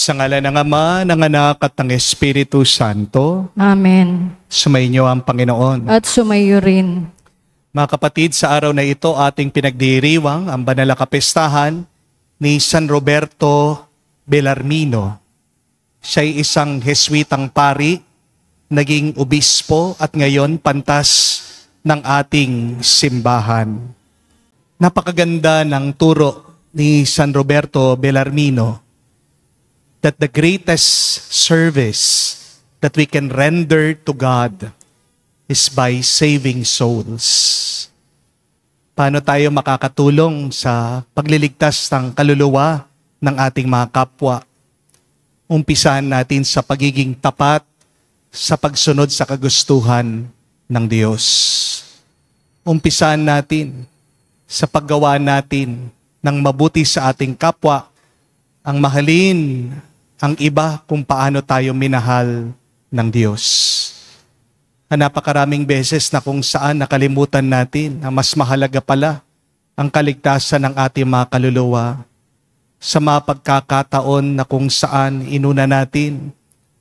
Sa ngalan ng Ama, ng Anak at ng Espiritu Santo. Amen. Sumainyo ang Panginoon. At sumayo rin. Mga kapatid, sa araw na ito ating pinagdiriwang ang banal na kapestahan ni San Roberto Bellarmino. Siya ay isang Jesuitang pari, naging obispo at ngayon pantas ng ating simbahan. Napakaganda ng turo ni San Roberto Bellarmino that the greatest service that we can render to God is by saving souls. Paano tayo makakatulong sa pagliligtas ng kaluluwa ng ating mga kapwa? Umpisahan natin sa pagiging tapat sa pagsunod sa kagustuhan ng Diyos. Umpisahan natin sa paggawa natin ng mabuti sa ating kapwa, ang mahalin ang iba kung paano tayo minahal ng Diyos. Napakaraming beses na kung saan nakalimutan natin na mas mahalaga pala ang kaligtasan ng ating mga kaluluwa sa mga pagkakataon na kung saan inuna natin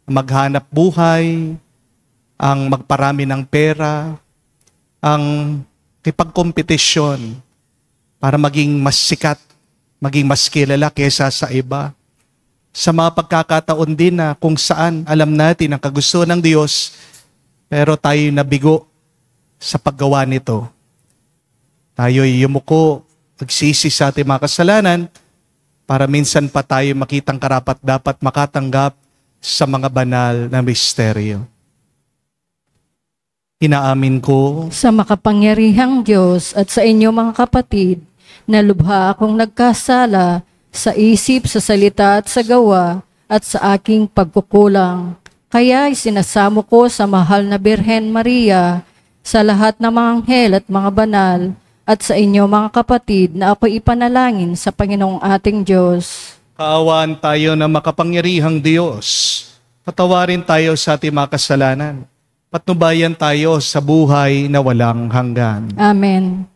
maghanap buhay, ang magparami ng pera, ang kipagkompetisyon para maging mas sikat, maging mas kilala kesa sa iba. Sa mga pagkakataon din na kung saan alam natin ang kagustuhan ng Diyos, pero tayo nabigo sa paggawa nito. Tayo'y yumuko, magsisi sa ating mga kasalanan, para minsan pa tayo makitang karapat dapat makatanggap sa mga banal na misteryo. Inaamin ko Sa makapangyarihang Diyos at sa inyo mga kapatid, na lubha akong nagkasala sa isip, sa salita at sa gawa, at sa aking pagkukulang. Kaya isinasamo ko sa mahal na Birhen Maria, sa lahat ng mga anghel at mga banal, at sa inyo mga kapatid na ako ipanalangin sa Panginoong ating Diyos. kaawaan tayo ng makapangyarihang Diyos. Patawarin tayo sa ating mga kasalanan. Patnubayan tayo sa buhay na walang hanggan. Amen.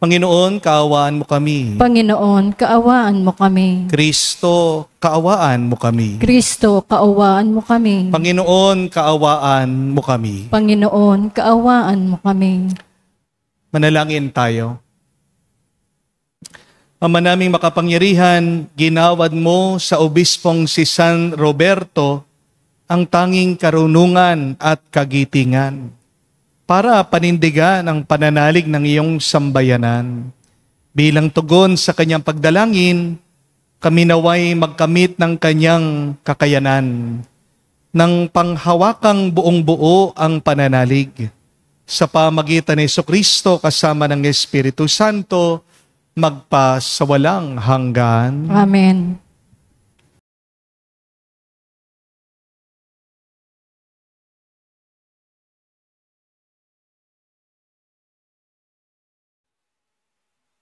Panginoon, kaawaan mo kami. Panginoon, kaawaan mo kami. Kristo, kaawaan mo kami. Kristo, kaawaan mo kami. Panginoon, kaawaan mo kami. Panginoon, kaawaan mo kami. Manalangin tayo. Ama naming makapangyarihan, ginawad mo sa obispong si San Roberto ang tanging karunungan at kagitingan para panindigan ang pananalig ng iyong sambayanan. Bilang tugon sa kanyang pagdalangin, kami naway magkamit ng kanyang kakayanan, ng panghawakang buong-buo ang pananalig. Sa pamagitan ni Jesucristo kasama ng Espiritu Santo, magpa sa walang hanggan. Amen.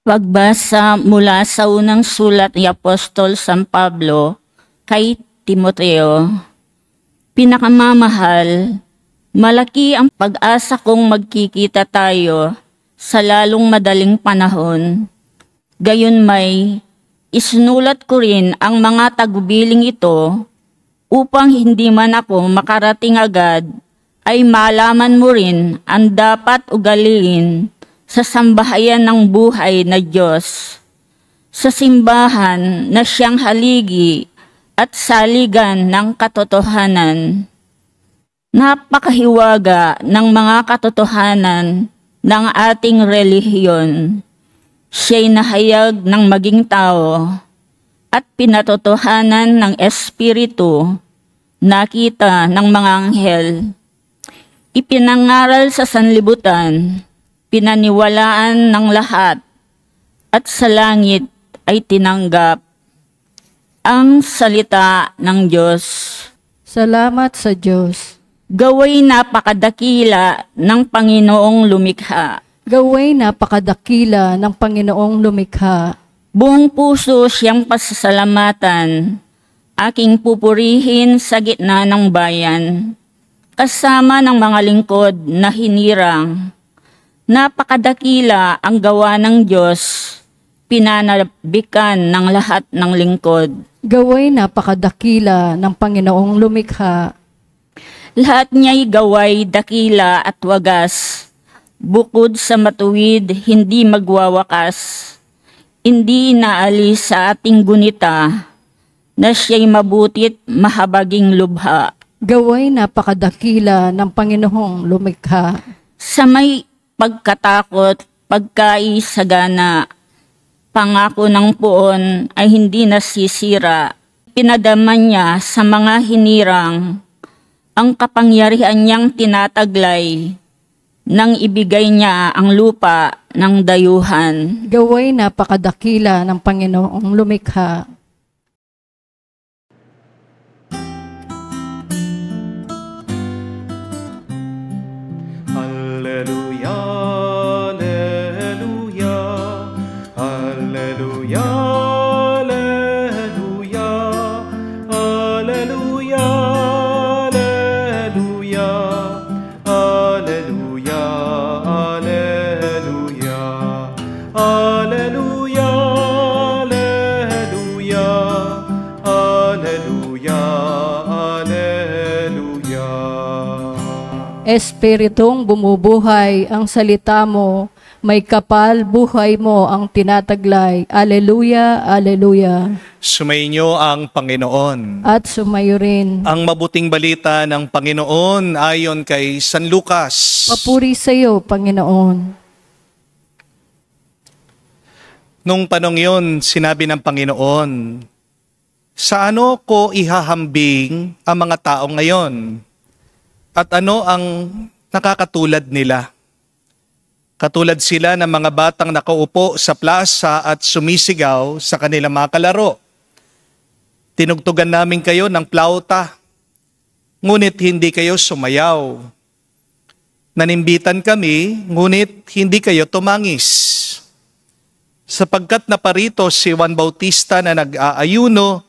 Pagbasa mula sa unang sulat ni Apostol San Pablo kay Timoteo. Pinakamamahal, malaki ang pag-asa kong magkikita tayo sa lalong madaling panahon. Gayunmay, isinulat ko rin ang mga tagubiling ito upang hindi man ako makarating agad ay malaman mo rin ang dapat ugaliin sa sambahayan ng buhay na Diyos, sa simbahan na siyang haligi at saligan ng katotohanan. Napakahiwaga ng mga katotohanan ng ating relihiyon. Siya'y nahayag ng maging tao at pinatotohanan ng Espiritu, nakita ng mga anghel. Ipinangaral sa sanlibutan, pinaniwalaan ng lahat, at sa langit ay tinanggap. Ang salita ng Diyos. Salamat sa Diyos. Gaway napakadakila ng Panginoong lumikha. Gaway napakadakila ng Panginoong lumikha. Buong puso siyang pasasalamatan, aking pupurihin sa gitna ng bayan, kasama ng mga lingkod na hinirang. Napakadakila ang gawa ng Diyos, pinanabikan ng lahat ng lingkod. Gaway napakadakila ng Panginoong lumikha. Lahat niya'y gaway dakila at wagas, bukod sa matuwid hindi magwawakas. Hindi inaalis sa ating gunita, na siya'y mabutit mahabaging lubha. Gaway napakadakila ng Panginoong lumikha. Sa may pagkatakot, pagkaisagana, pangako ng puon ay hindi nasisira. Pinadama niya sa mga hinirang ang kapangyarihan niyang tinataglay nang ibigay niya ang lupa ng dayuhan. Gaway napakadakila ng Panginoong lumikha. Alleluia, alleluia, alleluia, alleluia, alleluia, alleluia, alleluia, alleluia, alleluia, alleluia, alleluia, alleluia. Espiritong bumubuhay ang salita mo, may kapal buhay mo ang tinataglay. Alleluia, alleluia. Sumainyo ang Panginoon. At sumayo rin. Ang mabuting balita ng Panginoon ayon kay San Lucas. Papuri sa iyo, Panginoon. Nung panong yun, sinabi ng Panginoon, sa ano ko ihahambing ang mga tao ngayon? At ano ang nakakatulad nila? Katulad sila ng mga batang nakaupo sa plaza at sumisigaw sa kanilang mga kalaro. Tinugtugan namin kayo ng plauta, ngunit hindi kayo sumayaw. Nanimbitan kami, ngunit hindi kayo tumangis. Sapagkat naparito si Juan Bautista na nag-aayuno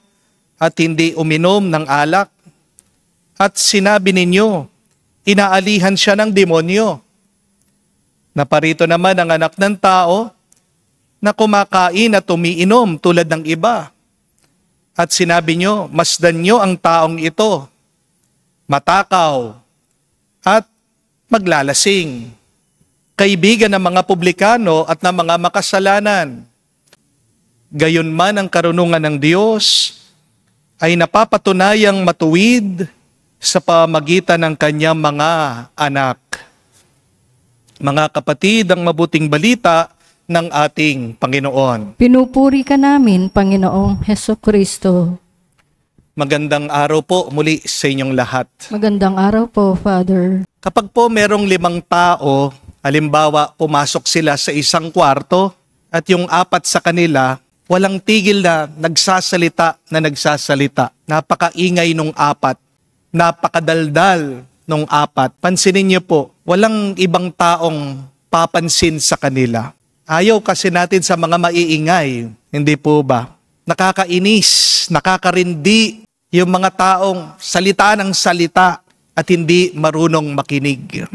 at hindi uminom ng alak, at sinabi ninyo, inaalihan siya ng demonyo. Naparito naman ang anak ng tao na kumakain at umiinom tulad ng iba. At sinabi nyo, masdan nyo ang taong ito, matakaw at maglalasing, kaibigan ng mga publikano at ng mga makasalanan. Gayunman ang karunungan ng Diyos ay napapatunayang matuwid sa pamagitan ng kanyang mga anak. Mga kapatid, ang mabuting balita ng ating Panginoon. Pinupuri ka namin, Panginoong Hesukristo. Magandang araw po muli sa inyong lahat. Magandang araw po, Father. Kapag po merong 5 tao, halimbawa pumasok sila sa isang kwarto at yung 4 sa kanila, walang tigil na nagsasalita. Napakaingay nung 4. Napakadaldal nung 4. Pansinin niyo po, walang ibang taong papansin sa kanila. Ayaw kasi natin sa mga maiingay, hindi po ba? Nakakainis, nakakarindi yung mga taong salita ng salita at hindi marunong makinig.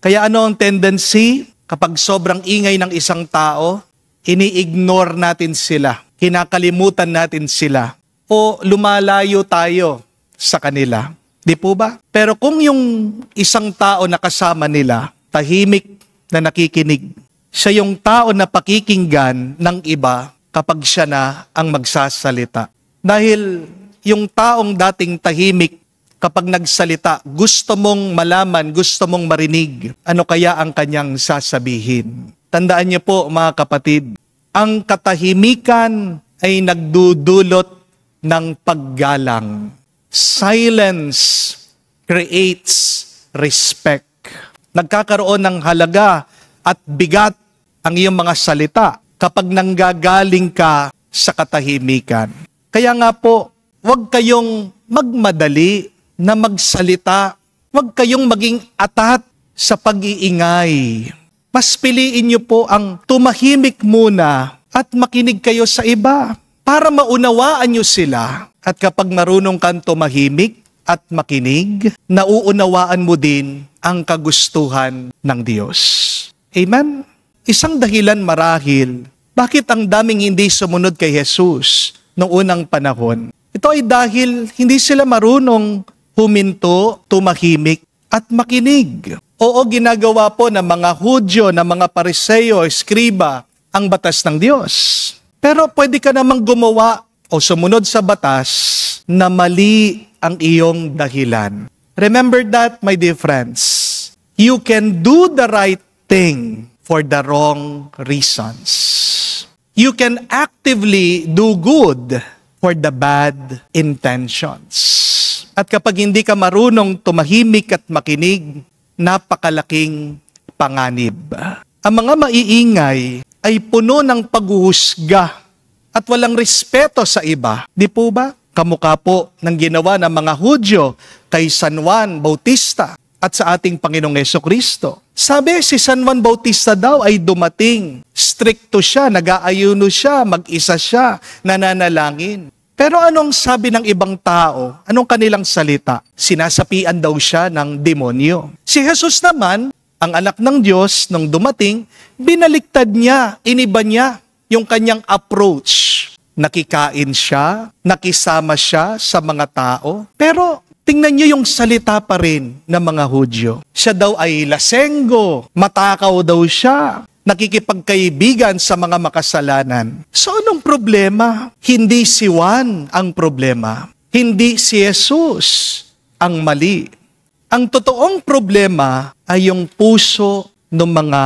Kaya ano ang tendency kapag sobrang ingay ng isang tao? Ini-ignore natin sila, kinakalimutan natin sila, o lumalayo tayo sa kanila. Di po ba? Pero kung yung isang tao na kasama nila, tahimik na nakikinig, siya yung tao na pakikinggan ng iba kapag siya na ang magsasalita. Dahil yung taong dating tahimik, kapag nagsalita, gusto mong malaman, gusto mong marinig, ano kaya ang kanyang sasabihin. Tandaan niyo po mga kapatid, ang katahimikan ay nagdudulot ng paggalang. Silence creates respect. Nagkakaroon ng halaga at bigat ang iyong mga salita kapag nanggagaling ka sa katahimikan. Kaya nga po, huwag kayong magmadali na magsalita. Huwag kayong maging atat sa pag-iingay. Mas piliin niyo po ang tumahimik muna at makinig kayo sa iba para maunawaan niyo sila. At kapag marunong kang tumahimik at makinig, nauunawaan mo din ang kagustuhan ng Diyos. Amen? Isang dahilan marahil Bakit ang daming hindi sumunod kay Jesus noong unang panahon? Ito ay dahil hindi sila marunong huminto, tumahimik, at makinig. Oo, ginagawa po ng mga Hudyo, ng mga Pariseo, Eskriba, ang batas ng Diyos. Pero pwede ka namang gumawa o sumunod sa batas na mali ang iyong dahilan. Remember that, my dear friends. You can do the right thing for the wrong reasons. You can actively do good for the bad intentions. At kapag hindi ka marunong tumahimik at makinig, napakalaking panganib. Ang mga maiingay ay puno ng paghuhusga at walang respeto sa iba. Di po ba? Kamukha po ng ginawa ng mga Hudyo kay San Juan Bautista at sa ating Panginoong Jesucristo. Sabi, si San Juan Bautista daw ay dumating. Stricto siya, nag-aayuno siya, mag-isa siya, nananalangin. Pero anong sabi ng ibang tao? Anong kanilang salita? Sinasapian daw siya ng demonyo. Si Jesus naman, ang anak ng Diyos, nung dumating, binaliktad niya, iniba niya yung kanyang approach. Nakikain siya, nakisama siya sa mga tao, pero tingnan niyo yung salita pa rin ng mga Hudyo. Siya daw ay lasenggo, matakaw daw siya, nakikipagkaibigan sa mga makasalanan. So anong problema? Hindi si Juan ang problema. Hindi si Jesus ang mali. Ang totoong problema ay yung puso ng mga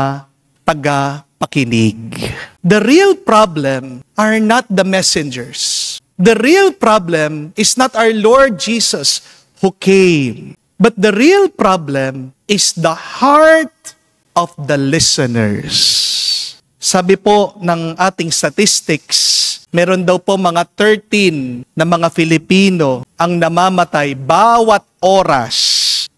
taga-pakinig. The real problem are not the messengers. The real problem is not our Lord Jesus who came. But the real problem is the heart of the listeners. Sabi po ng ating statistics, meron daw po mga 13 na mga Filipino ang namamatay bawat oras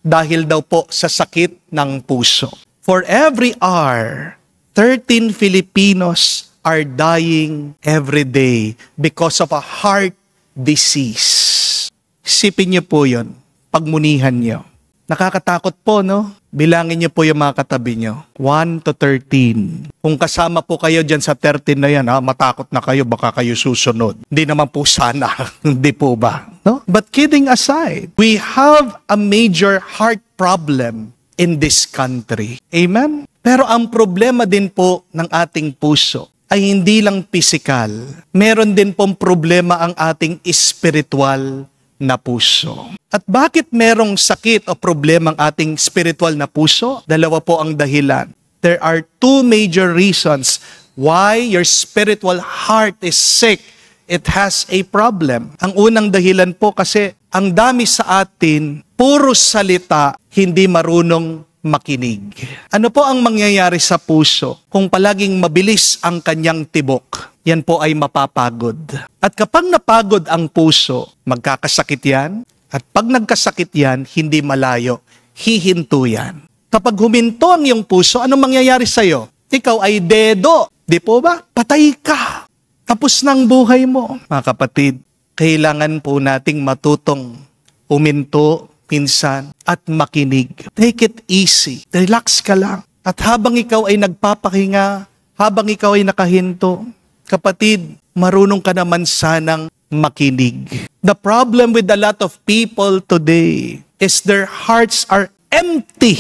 dahil daw po sa sakit ng puso. For every hour, 13 Filipinos are dying every day because of a heart disease. Isipin niyo po yun, pagmunihan niyo. Nakakatakot po, no? Bilangin niyo po yung mga katabi niyo. 1 to 13. Kung kasama po kayo dyan sa 13 na yan, matakot na kayo, baka kayo susunod. Hindi naman po sana. Hindi po ba? No? But kidding aside, we have a major heart problem in this country. Amen? Pero ang problema din po ng ating puso ay hindi lang pisikal. Meron din pong problema ang ating spiritual na puso. At bakit merong sakit o problema ang ating spiritual na puso? Dalawa po ang dahilan. There are two major reasons why your spiritual heart is sick. It has a problem. Ang unang dahilan po kasi ang dami sa atin, puro salita, hindi marunong makinig. Ano po ang mangyayari sa puso kung palaging mabilis ang kanyang tibok? Yan po ay mapapagod. At kapag napagod ang puso, magkakasakit yan. At pag nagkasakit yan, hindi malayo. Hihinto yan. Kapag huminto ang iyong puso, anong mangyayari sa'yo? Ikaw ay dedo. Di po ba? Patay ka. Tapos ng buhay mo. Mga kapatid, kailangan po nating matutong huminto minsan at makinig. Take it easy. Relax ka lang. At habang ikaw ay nagpapahinga, habang ikaw ay nakahinto, kapatid, marunong ka naman sanang makinig. The problem with a lot of people today is their hearts are empty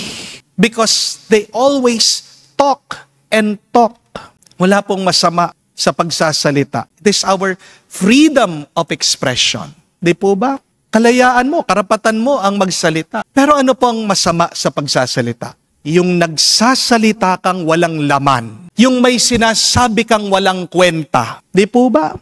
because they always talk and talk. Wala pong masama sa pagsasalita. It is our freedom of expression. Di po ba? Kalayaan mo, karapatan mo ang magsalita. Pero ano pong masama sa pagsasalita? Yung nagsasalita kang walang laman. Yung may sinasabi kang walang kwenta. Di po ba?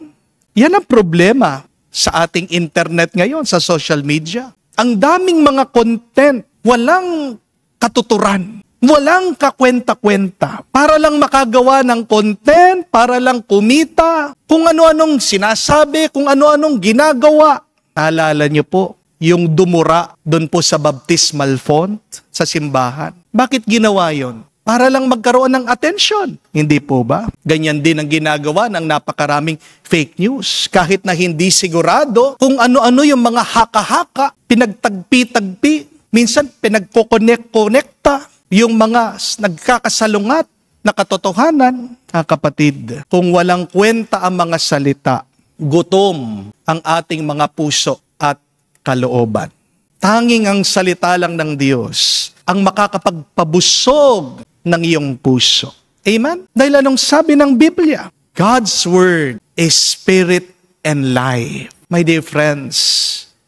Yan ang problema sa ating internet ngayon, sa social media. Ang daming mga content, walang katuturan. Walang kakwenta-kwenta. Para lang makagawa ng content, para lang kumita, kung ano-anong sinasabi, kung ano-anong ginagawa. Naalala niyo po, yung dumura doon po sa baptismal font sa simbahan. Bakit ginawa yon? Para lang magkaroon ng atensyon. Hindi po ba? Ganyan din ang ginagawa ng napakaraming fake news. Kahit na hindi sigurado kung ano-ano yung mga haka-haka, pinagtagpi-tagpi, minsan pinagkokonek-konekta, yung mga nagkakasalungat na katotohanan, kapatid. Kung walang kwenta ang mga salita, gutom ang ating mga puso at kalooban. Tanging ang salita lang ng Diyos ang makakapagpabusog ng iyong puso. Amen? Dahil anong sabi ng Biblia? God's Word is spirit and life. My dear friends,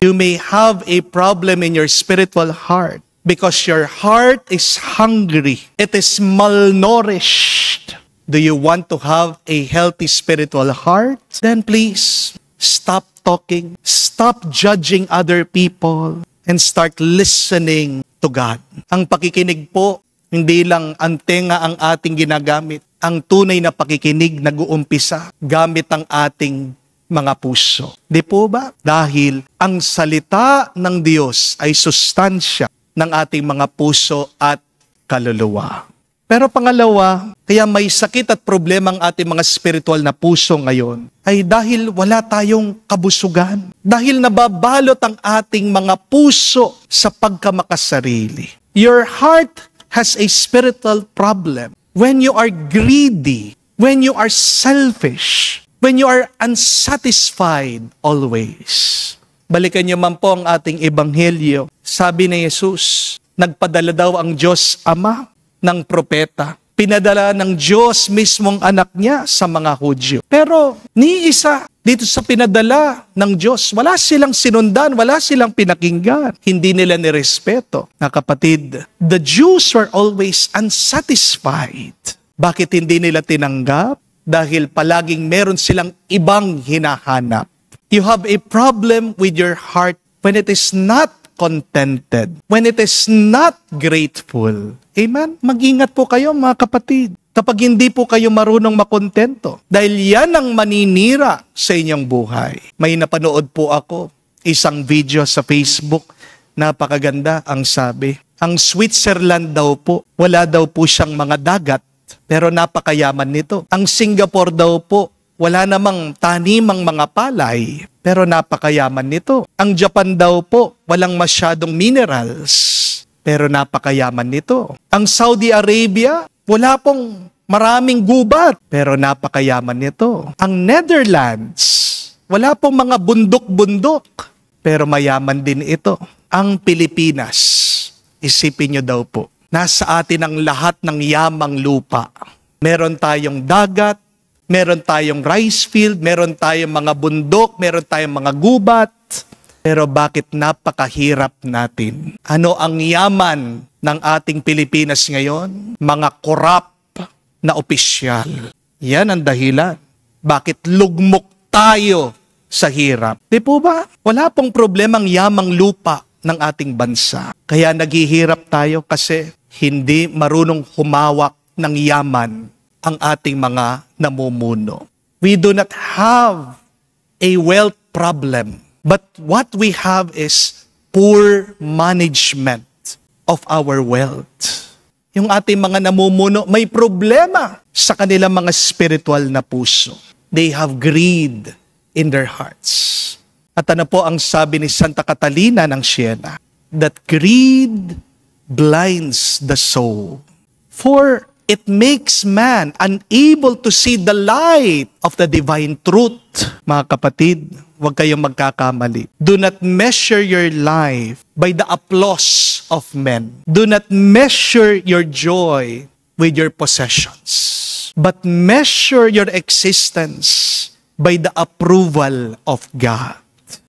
you may have a problem in your spiritual heart because your heart is hungry. It is malnourished. Do you want to have a healthy spiritual heart? Then please, stop talking, stop judging other people, and start listening to God. Ang pakikinig po, hindi lang ang tenga ang ating ginagamit. Ang tunay na pakikinig nag-uumpisa gamit ang ating mga puso. Di po ba? Dahil ang salita ng Diyos ay sustansya ng ating mga puso at kaluluwa. Pero pangalawa, kaya may sakit at problema ang ating mga spiritual na puso ngayon ay dahil wala tayong kabusugan. Dahil nababalot ang ating mga puso sa pagkamakasarili. Your heart has a spiritual problem. When you are greedy, when you are selfish, when you are unsatisfied always. Balikan niyo man po ang ating ebanghelyo. Sabi ni Jesus, nagpadala daw ang Diyos Ama ng propeta. Pinadala ng Diyos mismong anak niya sa mga Hudyo. Pero ni isa dito sa pinadala ng Diyos, wala silang sinundan, wala silang pinakinggan. Hindi nila nirespeto. Na kapatid, the Jews were always unsatisfied. Bakit hindi nila tinanggap? Dahil palaging meron silang ibang hinahanap. You have a problem with your heart when it is not contented, when it is not grateful. Amen? Mag-ingat po kayo mga kapatid. Kapag hindi po kayo marunong makontento. Dahil yan ang maninira sa inyong buhay. May napanood po ako, isang video sa Facebook, napakaganda ang sabi. Ang Switzerland daw po, wala daw po siyang mga dagat, pero napakayaman nito. Ang Singapore daw po, wala namang tanimang mga palay, pero napakayaman nito. Ang Japan daw po, walang masyadong minerals, pero napakayaman nito. Ang Saudi Arabia, wala pong maraming gubat, pero napakayaman nito. Ang Netherlands, wala pong mga bundok-bundok, pero mayaman din ito. Ang Pilipinas, isipin nyo daw po, nasa atin ang lahat ng yamang lupa. Meron tayong dagat, meron tayong rice field, meron tayong mga bundok, meron tayong mga gubat. Pero bakit napakahirap natin? Ano ang yaman ng ating Pilipinas ngayon? Mga korap na opisyal. Yan ang dahilan. Bakit lugmok tayo sa hirap? Di po ba? Wala pong problemang yamang lupa ng ating bansa. Kaya naghihirap tayo kasi hindi marunong humawak ng yaman ang ating mga namumuno. We do not have a wealth problem, but what we have is poor management of our wealth. Yung ating mga namumuno may problema sa kanilang mga spiritual na puso. They have greed in their hearts. At ano po ang sabi ni Santa Catalina ng Siena? That greed blinds the soul. For it makes man unable to see the light of the divine truth. Mga kapatid, huwag kayong magkakamali. Do not measure your life by the applause of men. Do not measure your joy with your possessions. But measure your existence by the approval of God.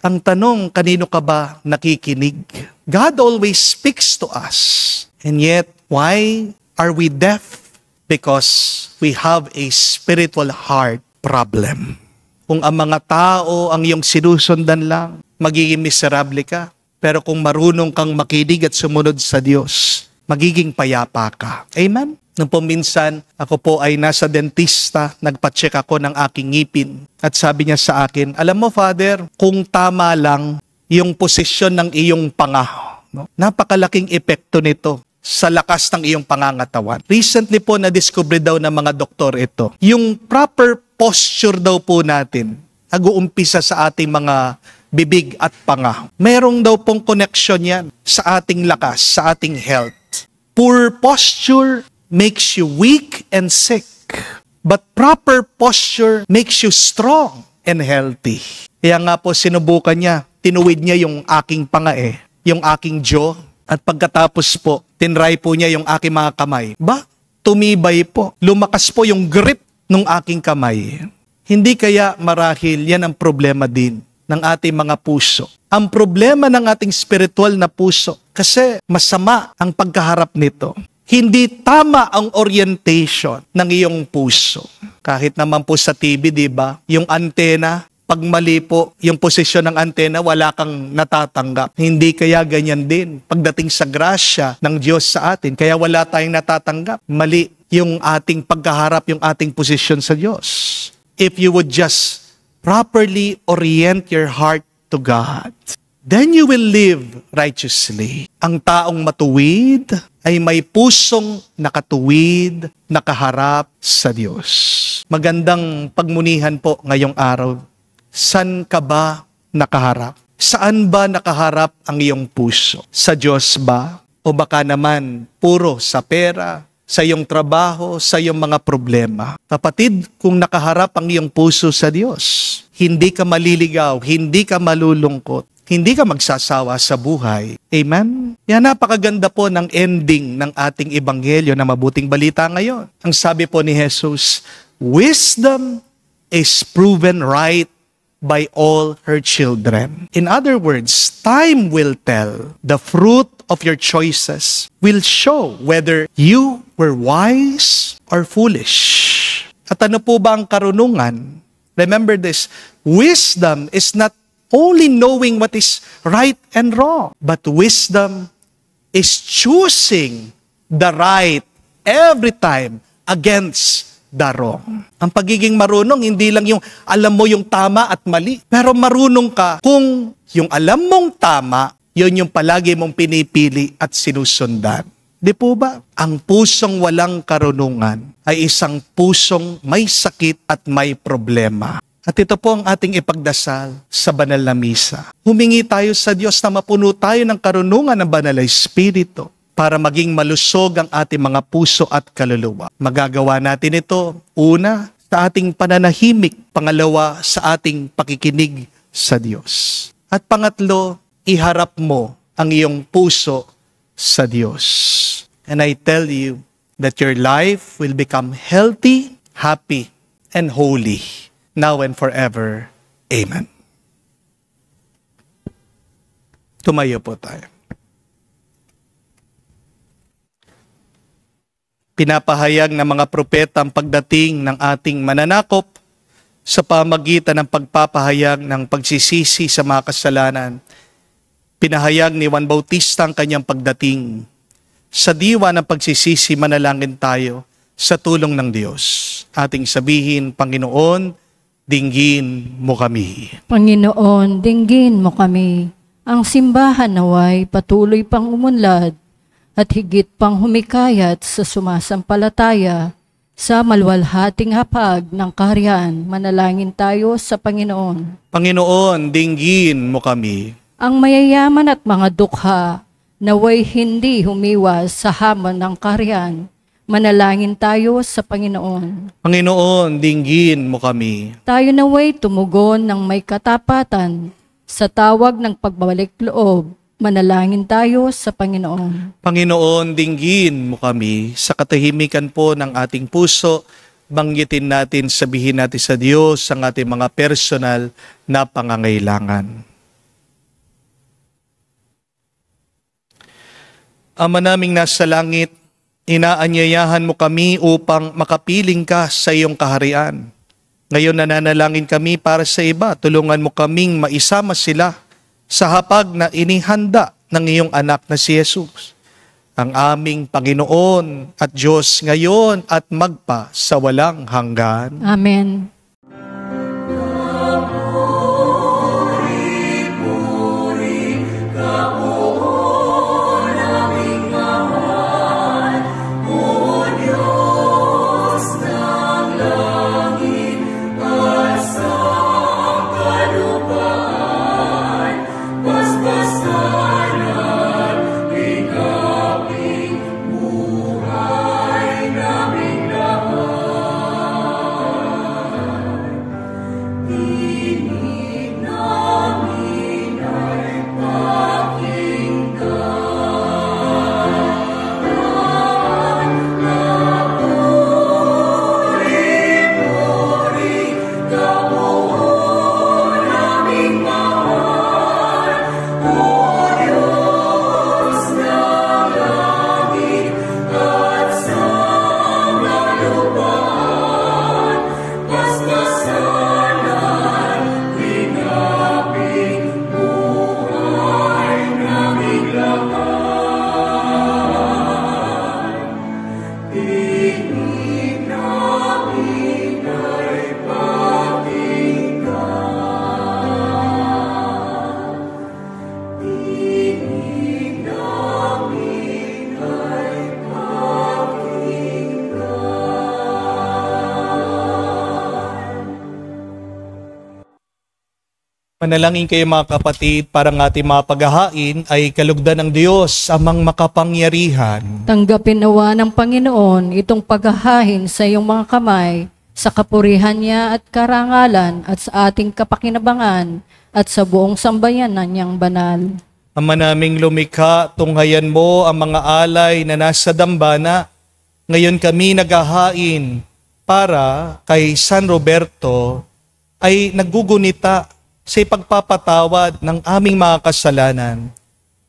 Ang tanong, kanino ka ba nakikinig? God always speaks to us. And yet, why are we deaf? Because we have a spiritual heart problem. Kung ang mga tao ang iyong sinusundan lang, magiging miserable ka. Pero kung marunong kang makinig at sumunod sa Diyos, magiging payapa ka. Amen? Nung minsan, ako po ay nasa dentista, nagpa-check ako ng aking ngipin. At sabi niya sa akin, alam mo Father, kung tama lang yung posisyon ng iyong panga, no? Napakalaking epekto nito sa lakas ng iyong pangangatawan. Recently po na-discover daw ng mga doktor ito. Yung proper posture daw po natin, nag-uumpisa sa ating mga bibig at panga. Merong daw pong connection yan sa ating lakas, sa ating health. Poor posture makes you weak and sick. But proper posture makes you strong and healthy. Kaya nga po sinubukan niya, tinuwid niya yung aking pangae, yung aking jaw, at pagkatapos po, tinry po niya yung aking mga kamay. Tumibay po. Lumakas po yung grip ng aking kamay. Hindi kaya marahil yan ang problema din ng ating mga puso. Ang problema ng ating spiritual na puso, kasi masama ang pagkaharap nito. Hindi tama ang orientation ng iyong puso. Kahit naman po sa TV, di ba? Yung antena, pag mali po yung posisyon ng antena, wala kang natatanggap. Hindi kaya ganyan din pagdating sa grasya ng Diyos sa atin. Kaya wala tayong natatanggap. Mali yung ating pagkaharap, yung ating posisyon sa Diyos. If you would just properly orient your heart to God, then you will live righteously. Ang taong matuwid ay may pusong nakatuwid, nakaharap sa Diyos. Magandang pagmunihan po ngayong araw. San ka ba nakaharap? Saan ba nakaharap ang iyong puso? Sa Diyos ba? O baka naman puro sa pera, sa iyong trabaho, sa iyong mga problema? Kapatid, kung nakaharap ang iyong puso sa Diyos, hindi ka maliligaw, hindi ka malulungkot, hindi ka magsasawa sa buhay. Amen? Yan, napakaganda po ng ending ng ating ebanghelyo na mabuting balita ngayon. Ang sabi po ni Jesus, wisdom is proven right by all her children. In other words, time will tell. The fruit of your choices will show whether you were wise or foolish. At ano po ba ang karunungan? Remember this, wisdom is not only knowing what is right and wrong, but wisdom is choosing the right every time against the wrong. Ang pagiging marunong, hindi lang yung alam mo yung tama at mali, pero marunong ka kung yung alam mong tama, yun yung palagi mong pinipili at sinusundan. Di po ba? Ang pusong walang karunungan ay isang pusong may sakit at may problema. At ito po ang ating ipagdasal sa banal na misa. Humingi tayo sa Diyos na mapuno tayo ng karunungan ng banal na Espiritu para maging malusog ang ating mga puso at kaluluwa. Magagawa natin ito, una, sa ating pananahimik, pangalawa, sa ating pakikinig sa Diyos. At pangatlo, iharap mo ang iyong puso sa Diyos. And I tell you that your life will become healthy, happy, and holy, now and forever. Amen. Tumayo po tayo. Pinapahayag ng mga propeta ang pagdating ng ating mananakop sa pamagitan ng pagpapahayag ng pagsisisi sa mga kasalanan. Pinahayag ni Juan Bautista ang kanyang pagdating. Sa diwa ng pagsisisi, manalangin tayo sa tulong ng Diyos. Ating sabihin, Panginoon, dinggin mo kami. Panginoon, dinggin mo kami. Ang simbahan naway patuloy pang umunlad at higit pang humikayat sa sumasampalataya sa maluwalhating hapag ng kaharian. Manalangin tayo sa Panginoon. Panginoon, dinggin mo kami. Ang mayayaman at mga dukha naway hindi humiwas sa hamon ng kaharian. Manalangin tayo sa Panginoon. Panginoon, dinggin mo kami. Tayo naway tumugon ng may katapatan sa tawag ng pagbabalik loob. Manalangin tayo sa Panginoon. Panginoon, dinggin mo kami. Sa katahimikan po ng ating puso, banggitin natin, sabihin natin sa Diyos ang ating mga personal na pangangailangan. Ama naming nasa langit, inaanyayahan mo kami upang makapiling ka sa iyong kaharian. Ngayon nananalangin kami para sa iba. Tulungan mo kaming maisama sila sa hapag na inihanda ng iyong anak na si Jesus, ang aming Panginoon at Diyos ngayon at magpa sa walang hanggan. Amen. Manalangin kayo mga kapatid, para ng ating mga paghahain ay kalugdan ng Diyos amang makapangyarihan. Tanggapin nawa ng Panginoon itong paghahain sa iyong mga kamay, sa kapurihan niya at karangalan at sa ating kapakinabangan at sa buong sambayanan niyang banal. Ama naming lumikha, tunghayan mo ang mga alay na nasa dambana. Ngayon kami naghahain para kay San Roberto ay naggugunita sa ipagpapatawad ng aming mga kasalanan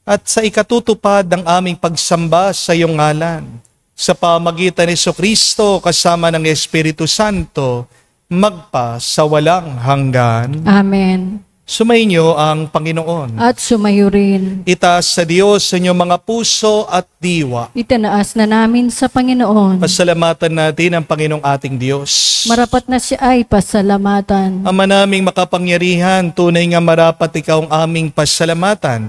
at sa ikatutupad ng aming pagsamba sa iyong ngalan. Sa pamagitan ni Jesucristo kasama ng Espiritu Santo, magpa sa walang hanggan. Amen. Sumainyo ang Panginoon. At sumayo rin. Itaas sa Diyos sa inyong mga puso at diwa. Itinaas na namin sa Panginoon. Pasalamatan natin ang Panginoong ating Diyos. Marapat na siya ay pasalamatan. Ama naming makapangyarihan, tunay nga marapat ikaw ang aming pasalamatan.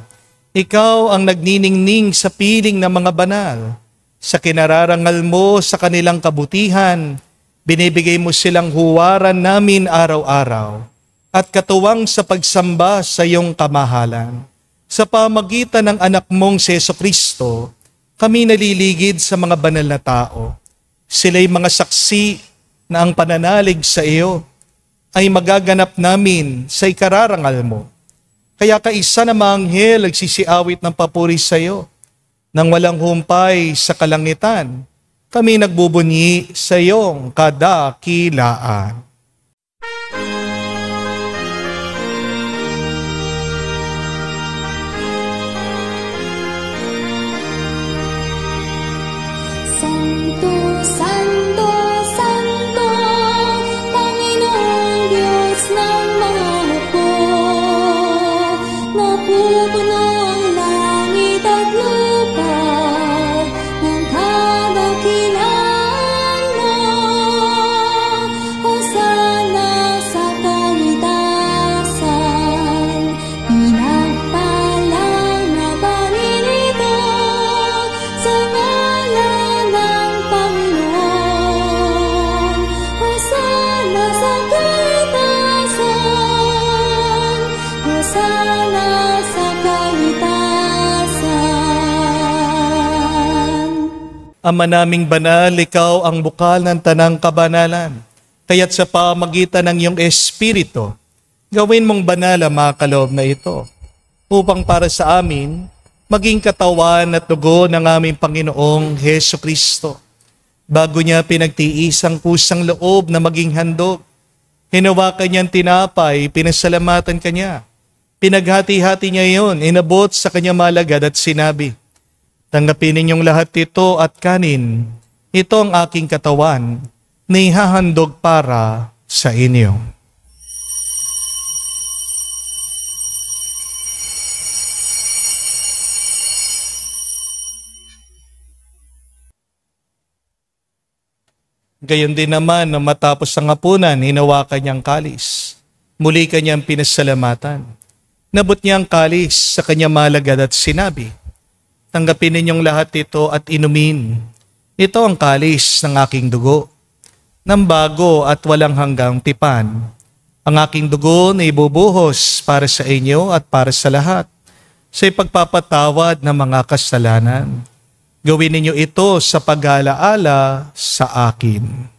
Ikaw ang nagniningning sa piling ng mga banal. Sa kinararangal mo sa kanilang kabutihan, binibigay mo silang huwaran namin araw-araw at katuwang sa pagsamba sa iyong kamahalan. Sa pamagitan ng anak mong si Jesucristo, kami naliligid sa mga banal na tao. Sila'y mga saksi na ang pananalig sa iyo ay magaganap namin sa ikararangal mo. Kaya kaisa na mga anghel nagsisiawit ng papuri sa iyo. Nang walang humpay sa kalangitan, kami nagbubunyi sa iyong kadakilaan. Santo, Santo, Santo, Panginoong Diyos ng mga hukbo. Napupuno ang langit at lupa ng kadakilaan mo. Hosana sa kaitasan, pinagpalang na Panginoon sa ngalan ng Panginoon. Hosana sa kaitasan, Hosana sa kaitasan. Ama naming banal, ikaw ang bukal ng tanang kabanalan. Kaya't sa pamagitan ng iyong Espiritu, gawin mong banal ang mga kaloob na ito, upang para sa amin, maging katawan at dugo ng aming Panginoong Hesu Kristo. Bago niya pinagtiis ang kusang loob na maging handog, hinawakan niyang tinapay, pinasalamatan kanya. Pinaghati-hati niya iyon, inabot sa kanyang malagad at sinabi, "Tanggapin ninyong lahat ito at kanin. Ito ang aking katawan na ihahandog para sa inyo." Gayon din naman na matapos ang hapunan, hinawakan niyang kalis. Muli kanyang pinasalamatan. Nabot niya ang kalis sa kanyang malagad at sinabi, "Tanggapin ninyong lahat ito at inumin. Ito ang kalis ng aking dugo, ng bago at walang hanggang tipan. Ang aking dugo na ibubuhos para sa inyo at para sa lahat, sa ipagpapatawad ng mga kasalanan. Gawin ninyo ito sa pag-alaala sa akin."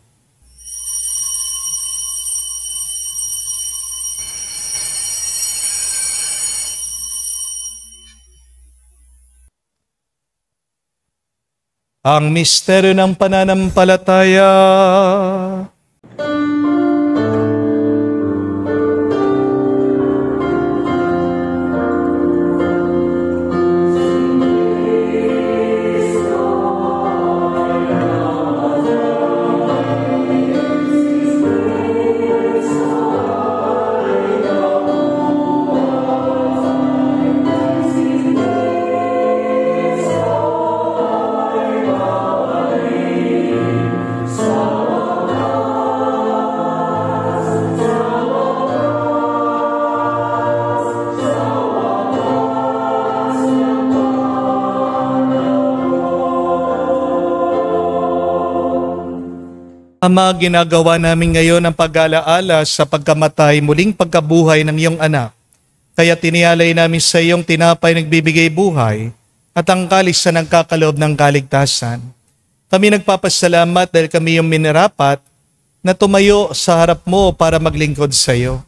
Ang misteryo ng pananampalataya. Ama, ginagawa namin ngayon ang pag-alaala sa pagkamatay, muling pagkabuhay ng iyong anak. Kaya tinialay namin sa iyong tinapay nagbibigay buhay at ang kalis na nagkakaloob ng kaligtasan. Kami nagpapasalamat dahil kami yung minarapat na tumayo sa harap mo para maglingkod sa iyo.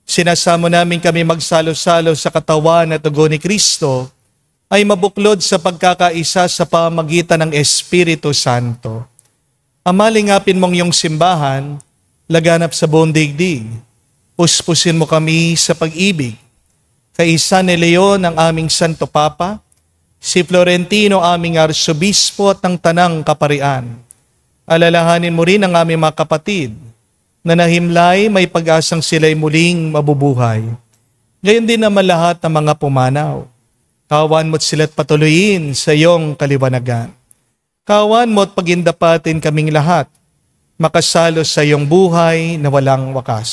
Sinasamo namin kami magsalo-salo sa katawan at dugo ni Kristo ay mabuklod sa pagkakaisa sa pamamagitan ng Espiritu Santo. Amalingapin mong iyong simbahan, laganap sa buong digdig. Puspusin mo kami sa pag-ibig. Kaisa ni Leon ang aming Santo Papa, si Florentino aming Arsobispo at ng Tanang Kaparian. Alalahanin mo rin ang aming mga kapatid na nahimlay may pag-asang sila'y muling mabubuhay. Gayon din naman lahat ng mga pumanaw. Kawan mo't sila't patuloyin sa iyong kaliwanagan. Kawan mo't pagindapatin kaming lahat, makasalo sa iyong buhay na walang wakas.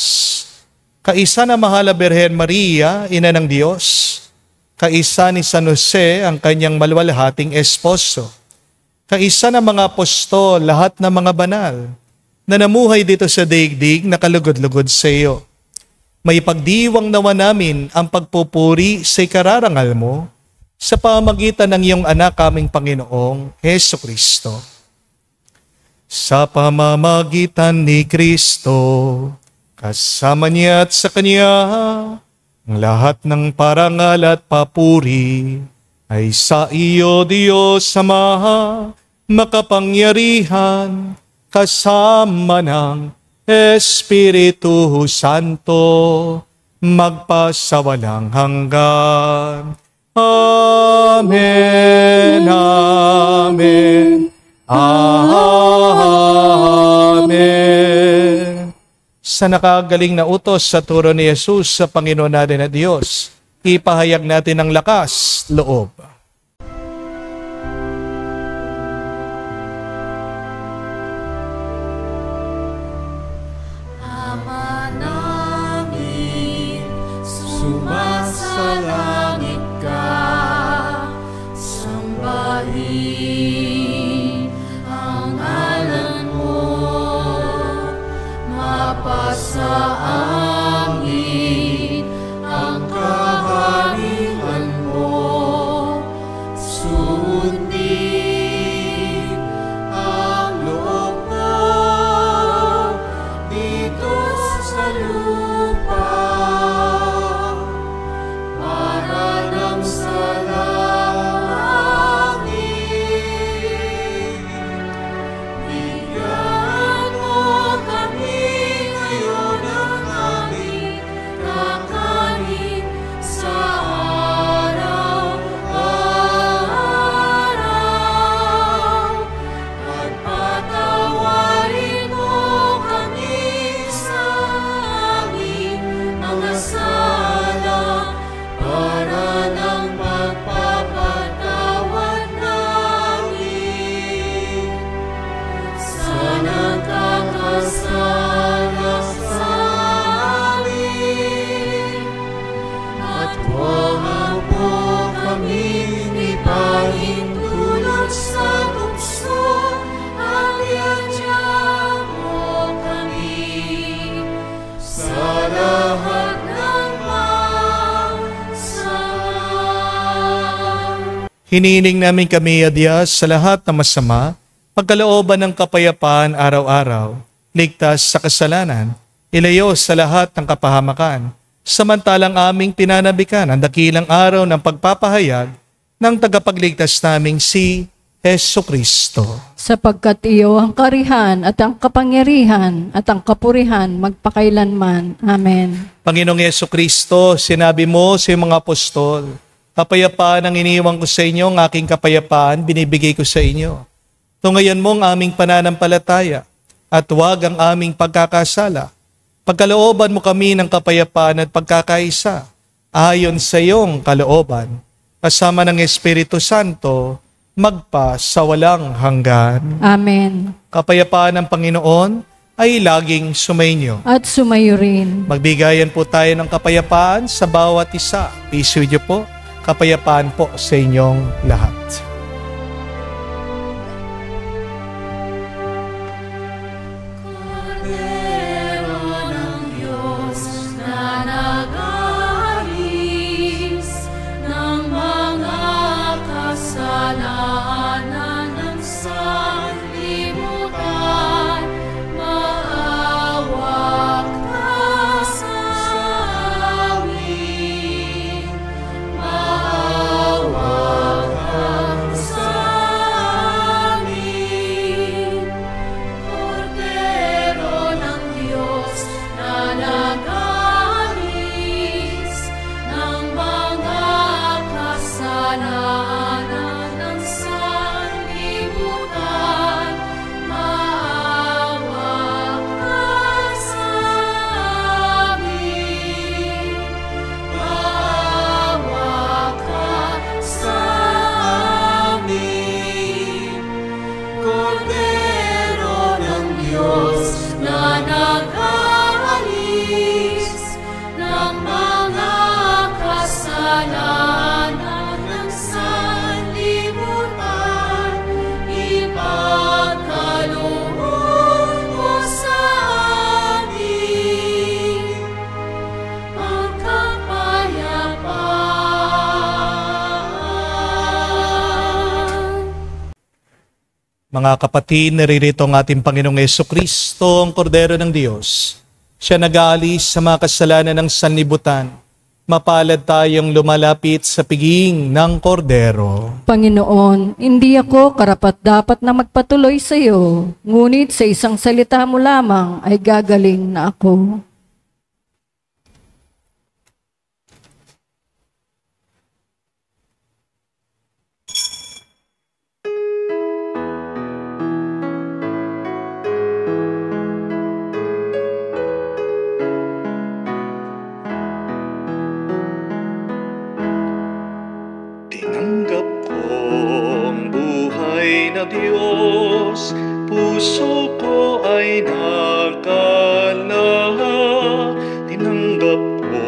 Kaisa na Mahala Birhen Maria, Ina ng Diyos, kaisa ni San Jose ang kanyang maluwalhating esposo, kaisa ng mga apostol, lahat ng mga banal, na namuhay dito sa daigdig na kalugod-lugod sa iyo. May pagdiwang nawa namin ang pagpupuri sa ikararangal mo sa pamamagitan ng iyong anak aming Panginoong Heso Kristo. Sa pamamagitan ni Kristo, kasama niya at sa Kanya, ang lahat ng parangal at papuri ay sa iyo, Diyos Ama, makapangyarihan, kasama ng Espiritu Santo, magpasawalang hanggan. Amen, Amen, Amen. Sa nakagaling na utos sa turo ni Jesus sa Panginoon natin na Diyos, ipahayag natin ang lakas, loob. Ama namin, sumasalangit ka, sambahin ang ngalan mo, mapasa amin ang kaharian mo, sundin ang loob mo dito sa lupa, para lang sa langit. Bigyan mo kami ngayon ng aming kakanin sa araw-araw, at patawarin mo kami sa aming mga sala, para ng pagpapatawad namin sa nagkakasala sa amin. At huwag mo kaming ipahintulot sa tukso, at iadya mo kami sa lahat ng masama. Hinihiling namin kami, Diyos, sa lahat ng masama, pagkalooban ng kapayapaan araw-araw, ligtas sa kasalanan, ilayo sa lahat ng kapahamakan, samantalang aming pinanabikan ang dakilang araw ng pagpapahayag ng tagapagligtas naming si Heso Kristo. Sapagkat iyo ang karihan at ang kapangyarihan at ang kapurihan magpakailanman. Amen. Panginoong Heso Kristo, sinabi mo sa iyong mga apostol, kapayapaan ang iniwan ko sa inyo, ang aking kapayapaan binibigay ko sa inyo. Tungayan mo ang aming pananampalataya at huwag ang aming pagkakasala. Pagkalooban mo kami ng kapayapaan at pagkakaisa ayon sa iyong kalooban, kasama ng Espiritu Santo, magpa sa walang hanggan. Amen. Kapayapaan ng Panginoon ay laging sumainyo. At sumayo rin. Magbigayan po tayo ng kapayapaan sa bawat isa. Peace with you po. Kapayapaan po sa inyong lahat. Kordero ng Diyos na nag-ahari Mga kapatid, naririto ang ating Panginoong Jesucristo, ang Kordero ng Diyos. Siya nag-aalis sa mga kasalanan ng sanlibutan. Mapalad tayong lumalapit sa piging ng Kordero. Panginoon, hindi ako karapat-dapat na magpatuloy sa iyo, ngunit sa isang salita mo lamang ay gagaling na ako. Tinanggap ko ang buhay na Diyos, puso ko ay nakalahak. Tinanggap ko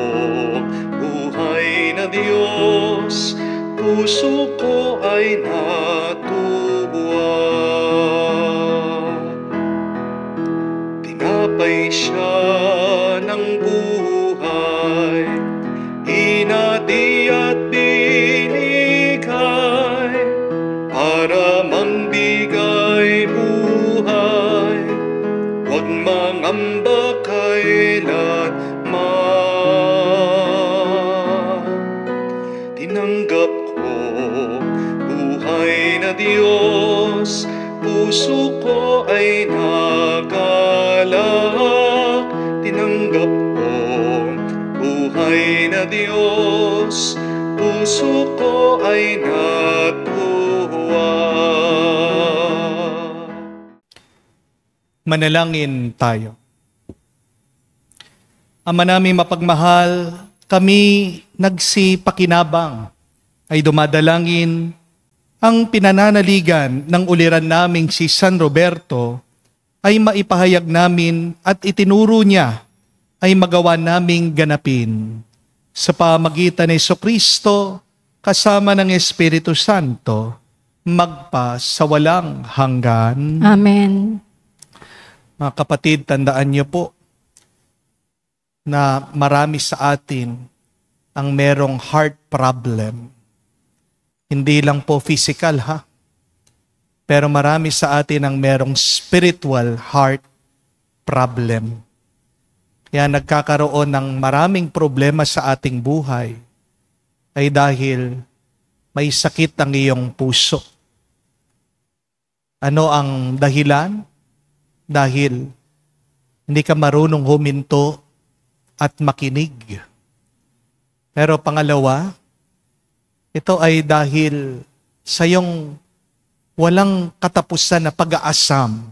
ang buhay na Diyos, puso ko ay natuwa. Tinapay siya ng buhay, hinati at binigay para mangbigay buhay. Huwag mangamba kailanman. Tinanggap ko buhay na Diyos, puso ko ay nakalahak. Tinanggap ko buhay na Diyos, puso ko ay natuwa. Manalangin tayo. Ama naming mapagmahal, kami nagsipakinabang ay dumadalangin ang pinananaligan ng uliran naming si San Roberto ay maipahayag namin at itinuro niya ay magawa naming ganapin sa pamagitan ni Jesucristo kasama ng Espiritu Santo magpa sa walang hanggan. Amen. Mga kapatid, tandaan niyo po na marami sa atin ang merong heart problem. Hindi lang po physical ha, pero marami sa atin ang merong spiritual heart problem. Kaya nagkakaroon ng maraming problema sa ating buhay ay dahil may sakit ang iyong puso. Ano ang dahilan? Dahil hindi ka marunong huminto at makinig. Pero pangalawa, ito ay dahil sa iyong walang katapusan na pag-aasam,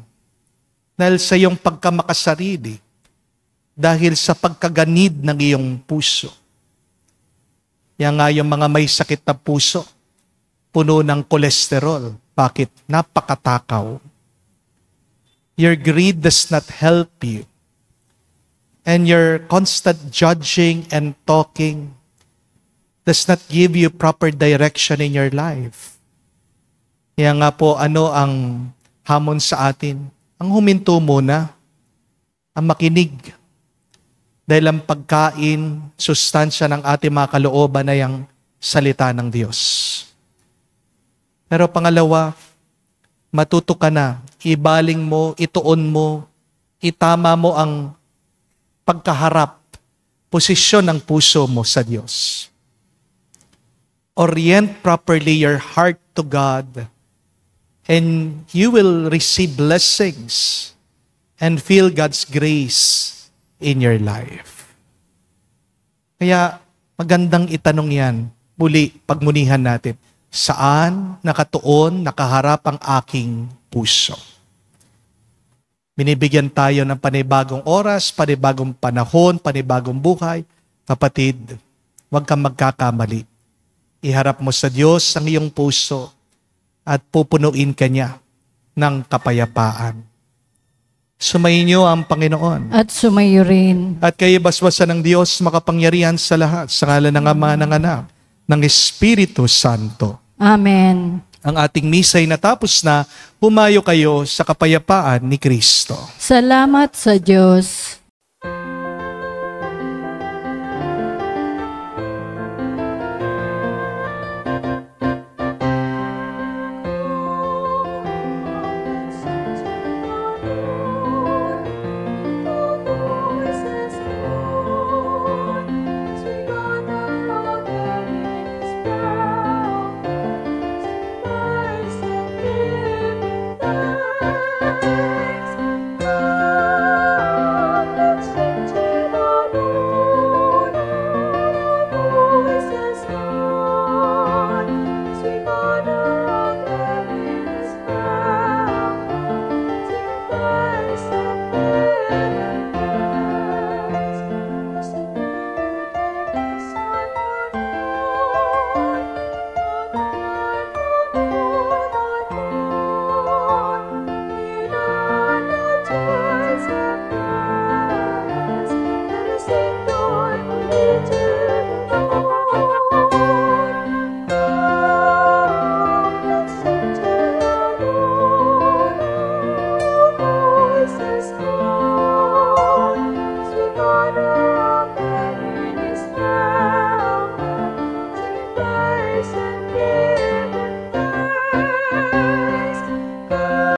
dahil sa iyong pagkamakasarili, dahil sa pagkaganid ng iyong puso. Yan nga yung mga may sakit na puso, puno ng kolesterol. Bakit? Napakatakaw. Your greed does not help you. And your constant judging and talking does not give you proper direction in your life. Kaya nga po, ano ang hamon sa atin? Ang huminto muna, ang makinig. Dahil ang pagkain, sustansya ng ating mga kalooban ay ang salita ng Diyos. Pero pangalawa, matuto ka na, ibaling mo, ituon mo, itama mo ang pagkaharap, posisyon ng puso mo sa Diyos. Orient properly your heart to God and you will receive blessings and feel God's grace in your life. Kaya magandang itanong yan, muli pagmunihan natin, saan nakatuon, nakaharap ang aking puso? Binibigyan tayo ng panibagong oras, panibagong panahon, panibagong buhay. Kapatid, huwag kang magkakamali. Iharap mo sa Diyos ang iyong puso at pupunuin ka niya ng kapayapaan. Sumayin ang Panginoon. At sumayo rin. At kayo basbasan ng Diyos makapangyarihan sa lahat, sa ngalan ng Ama, ng Anak, ng Espiritu Santo. Amen. Ang ating misa ay natapos na. Humayo kayo sa kapayapaan ni Kristo. Salamat sa Diyos.